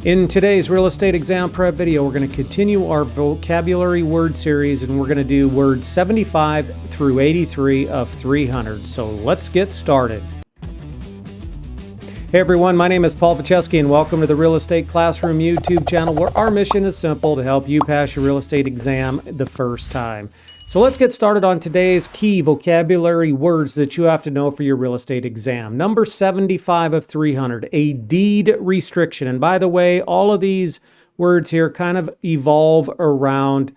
In today's real estate exam prep video, we're going to continue our vocabulary word series, and we're going to do words 75 through 83 of 300. So let's get started. Hey everyone, my name is Paul Vojchehoske, and welcome to the Real Estate Classroom YouTube channel, where our mission is simple: to help you pass your real estate exam the first time. So let's get started on today's key vocabulary words that you have to know for your real estate exam. Number 75 of 300, a deed restriction. And by the way, all of these words here kind of evolve around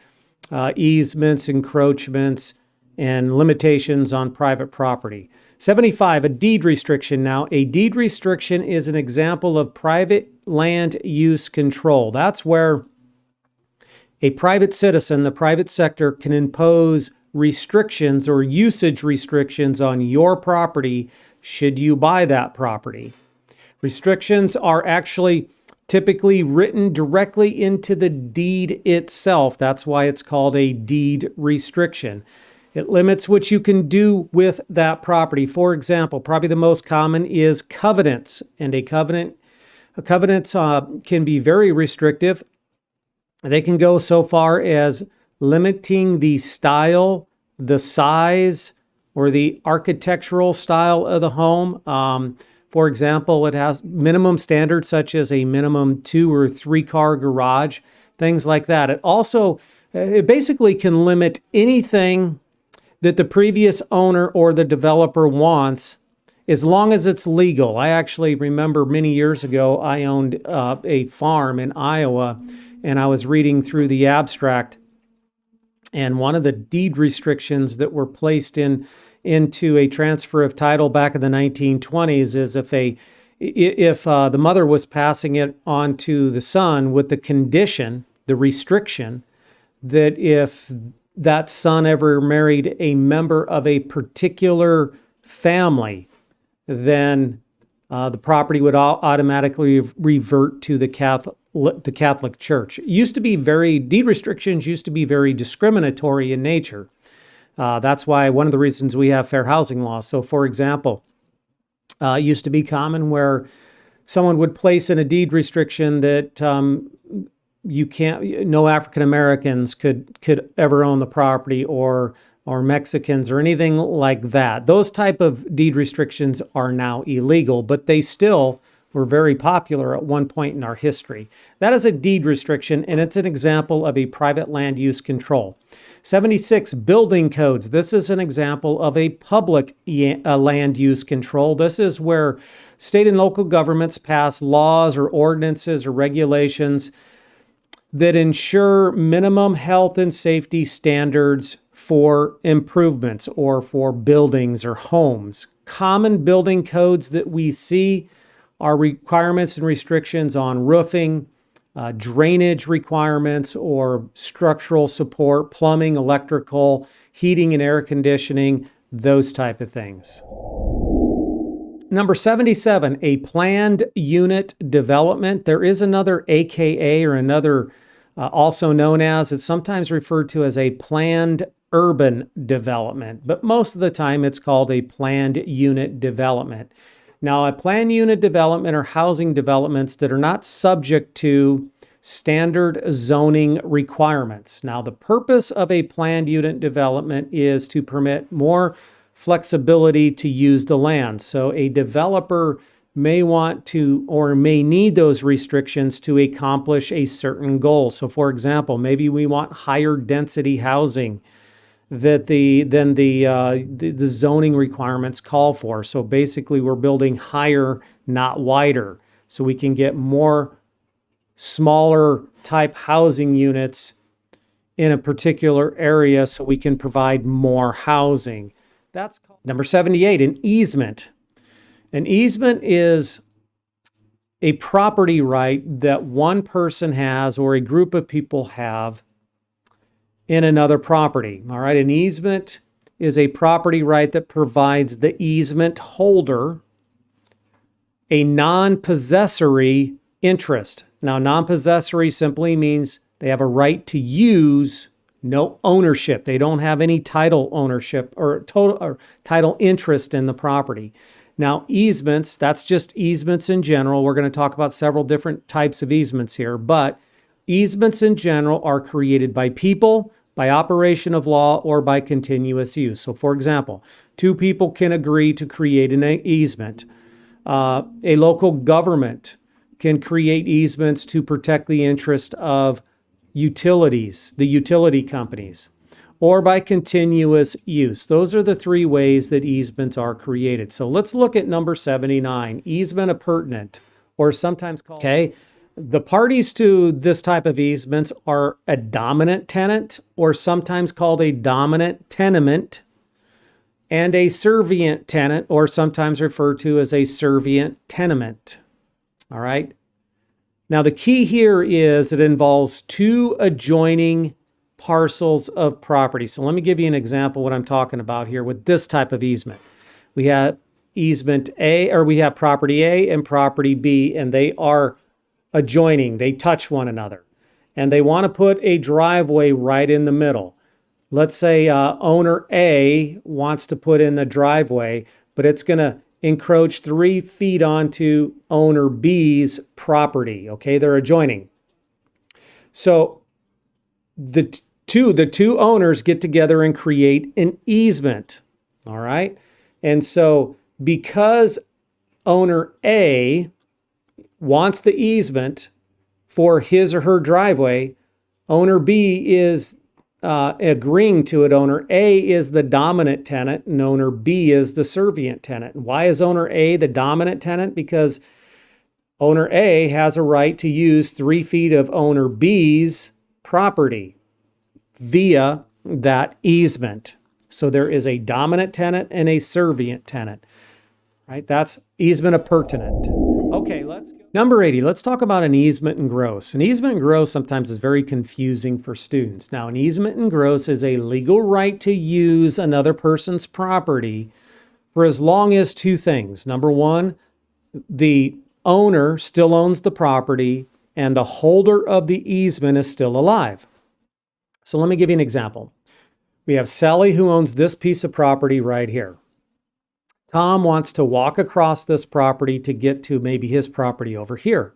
easements, encroachments, and limitations on private property. 75, a deed restriction. Now, a deed restriction is an example of private land use control. That's where a private citizen, the private sector, can impose restrictions or usage restrictions on your property should you buy that property. Restrictions are actually typically written directly into the deed itself. That's why it's called a deed restriction. It limits what you can do with that property. For example, probably the most common is covenants, and covenants can be very restrictive. They can go so far as limiting the style, the size, or the architectural style of the home. For example, it has minimum standards such as a minimum 2 or 3 car garage, things like that. It basically can limit anything that the previous owner or the developer wants, as long as it's legal. I actually remember many years ago, I owned a farm in Iowa, and I was reading through the abstract, and one of the deed restrictions that were placed into a transfer of title back in the 1920s is if the mother was passing it on to the son with the condition, the restriction, that if that son ever married a member of a particular family, then the property would automatically revert to the Catholic Church. Deed restrictions used to be very discriminatory in nature. That's why one of the reasons we have fair housing laws. So, for example, it used to be common where someone would place in a deed restriction that no African Americans could ever own the property, or Mexicans or anything like that. Those type of deed restrictions are now illegal, but they still were very popular at one point in our history. That is a deed restriction, and it's an example of a private land use control. 76, building codes. This is an example of a public land use control. This is where state and local governments pass laws or ordinances or regulations that ensure minimum health and safety standards for improvements or for buildings or homes. Common building codes that we see are requirements and restrictions on roofing, drainage requirements or structural support, plumbing, electrical, heating and air conditioning, those type of things. Number 77, a planned unit development. There is another AKA, or another also known as, it's sometimes referred to as a planned urban development, but most of the time it's called a planned unit development. Now, a planned unit development are housing developments that are not subject to standard zoning requirements. Now, the purpose of a planned unit development is to permit more flexibility to use the land. So a developer may want to or may need those restrictions to accomplish a certain goal. So for example, maybe we want higher density housing than the zoning requirements call for. So basically we're building higher, not wider, so we can get more smaller type housing units in a particular area so we can provide more housing. That's called number 78, an easement. An easement is a property right that one person has or a group of people have in another property. All right, an easement is a property right that provides the easement holder a non-possessory interest. Now, non-possessory simply means they have a right to use, no ownership. They don't have any title ownership or title interest in the property. Now, easements, that's just easements in general. We're going to talk about several different types of easements here, but easements in general are created by people, by operation of law, or by continuous use. So, for example, two people can agree to create an easement. A local government can create easements to protect the interest of utilities, the utility companies, or by continuous use. Those are the three ways that easements are created. So let's look at number 79, easement appurtenant, or sometimes called, okay, the parties to this type of easements are a dominant tenant, or sometimes called a dominant tenement, and a servient tenant, or sometimes referred to as a servient tenement. All right. Now, the key here is it involves two adjoining parcels of property. So let me give you an example of what I'm talking about here with this type of easement. We have easement A, or we have property A and property B, and they are adjoining. They touch one another. And they want to put a driveway right in the middle. Let's say owner A wants to put in the driveway, but it's going to encroach 3 feet onto owner B's property. Okay, they're adjoining. So the two owners get together and create an easement. All right. And so because owner A wants the easement for his or her driveway, owner B is agreeing to it. Owner A is the dominant tenant and owner B is the servient tenant. Why is owner A the dominant tenant? Because owner A has a right to use 3 feet of owner B's property via that easement. So there is a dominant tenant and a servient tenant, right? That's easement appurtenant. Okay, let's go. Number 80, let's talk about an easement in gross. An easement in gross sometimes is very confusing for students. Now, an easement in gross is a legal right to use another person's property for as long as two things. Number one, the owner still owns the property and the holder of the easement is still alive. So let me give you an example. We have Sally who owns this piece of property right here. Tom wants to walk across this property to get to maybe his property over here.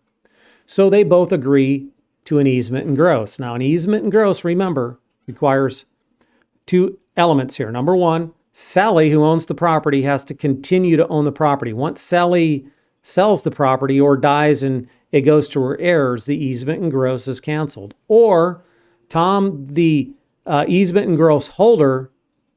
So they both agree to an easement in gross. Now, an easement in gross, remember, requires two elements here. Number one, Sally, who owns the property, has to continue to own the property. Once Sally sells the property or dies and it goes to her heirs, the easement in gross is canceled. Or Tom, the easement in gross holder,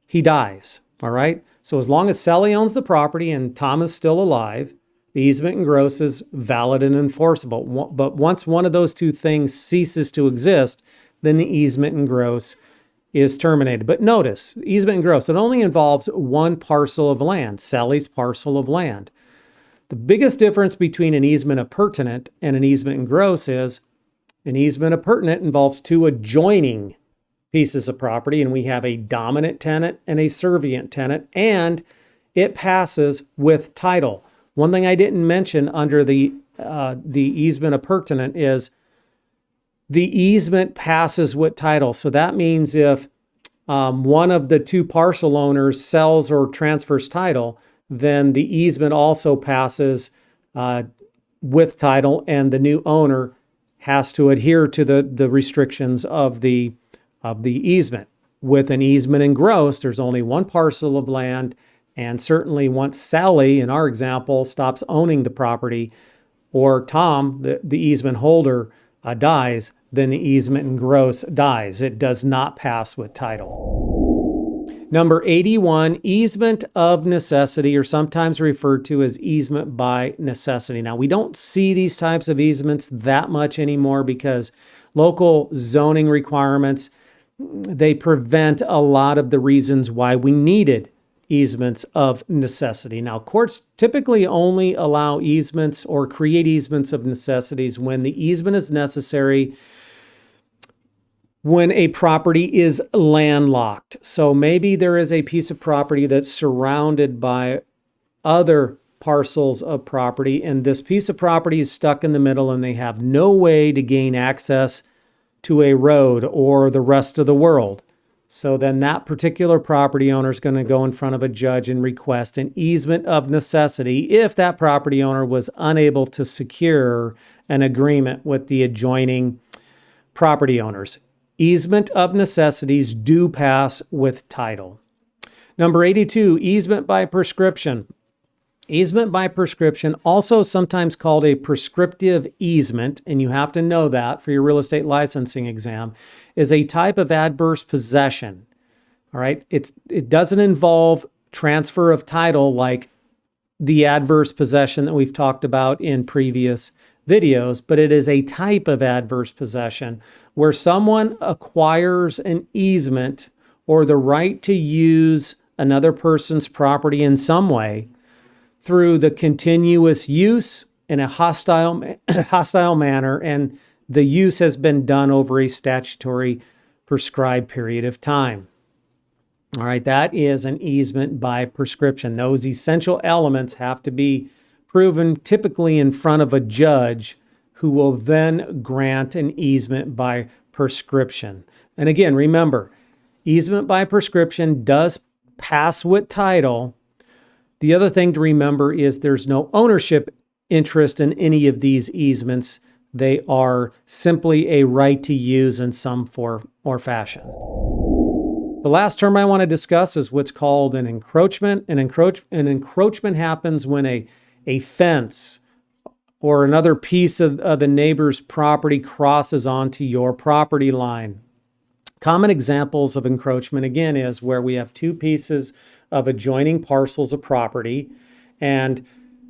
he dies. All right. So as long as Sally owns the property and Tom is still alive, the easement in gross is valid and enforceable. But once one of those two things ceases to exist, then the easement in gross is terminated. But notice, easement in gross, it only involves one parcel of land, Sally's parcel of land. The biggest difference between an easement appurtenant and an easement in gross is an easement appurtenant involves two adjoining pieces of property, and we have a dominant tenant and a servient tenant, and it passes with title. One thing I didn't mention under the easement appurtenant is the easement passes with title. So that means if one of the two parcel owners sells or transfers title, then the easement also passes with title, and the new owner has to adhere to the restrictions of the easement. With an easement in gross, there's only one parcel of land, and certainly once Sally, in our example, stops owning the property, or Tom, the easement holder, dies, then the easement in gross dies. It does not pass with title. Number 81, easement of necessity, or sometimes referred to as easement by necessity. Now, we don't see these types of easements that much anymore because local zoning requirements, they prevent a lot of the reasons why we needed easements of necessity. Now, courts typically only allow easements or create easements of necessities when the easement is necessary when a property is landlocked. So maybe there is a piece of property that's surrounded by other parcels of property, and this piece of property is stuck in the middle and they have no way to gain access to a road or the rest of the world. So then that particular property owner is going to go in front of a judge and request an easement of necessity if that property owner was unable to secure an agreement with the adjoining property owners. Easement of necessities do pass with title. Number 82, easement by prescription. Easement by prescription, also sometimes called a prescriptive easement, and you have to know that for your real estate licensing exam, is a type of adverse possession. All right, it doesn't involve transfer of title like the adverse possession that we've talked about in previous videos, but it is a type of adverse possession where someone acquires an easement or the right to use another person's property in some way through the continuous use in a hostile manner, and the use has been done over a statutory prescribed period of time. All right, that is an easement by prescription. Those essential elements have to be proven typically in front of a judge who will then grant an easement by prescription. And again, remember, easement by prescription does pass with title. The other thing to remember is there's no ownership interest in any of these easements. They are simply a right to use in some form or fashion. The last term I want to discuss is what's called an encroachment. An encroachment happens when a fence or another piece of the neighbor's property crosses onto your property line. Common examples of encroachment, again, is where we have two pieces of adjoining parcels of property, and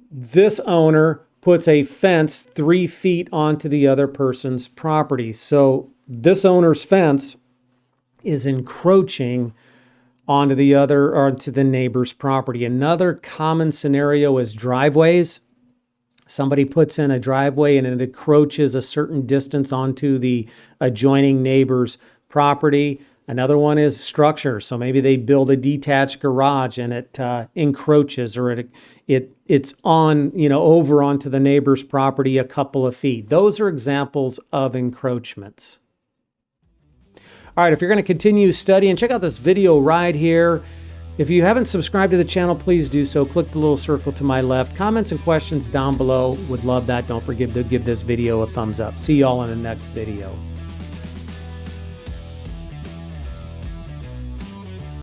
this owner puts a fence 3 feet onto the other person's property. So this owner's fence is encroaching onto the neighbor's property. Another common scenario is driveways. Somebody puts in a driveway and it encroaches a certain distance onto the adjoining neighbor's property. Another one is structure. So maybe they build a detached garage and it encroaches, or it's on, over onto the neighbor's property a couple of feet. Those are examples of encroachments. All right, if you're going to continue studying, check out this video right here. If you haven't subscribed to the channel, please do so. Click the little circle to my left. Comments and questions down below. Would love that. Don't forget to give this video a thumbs up. See y'all in the next video.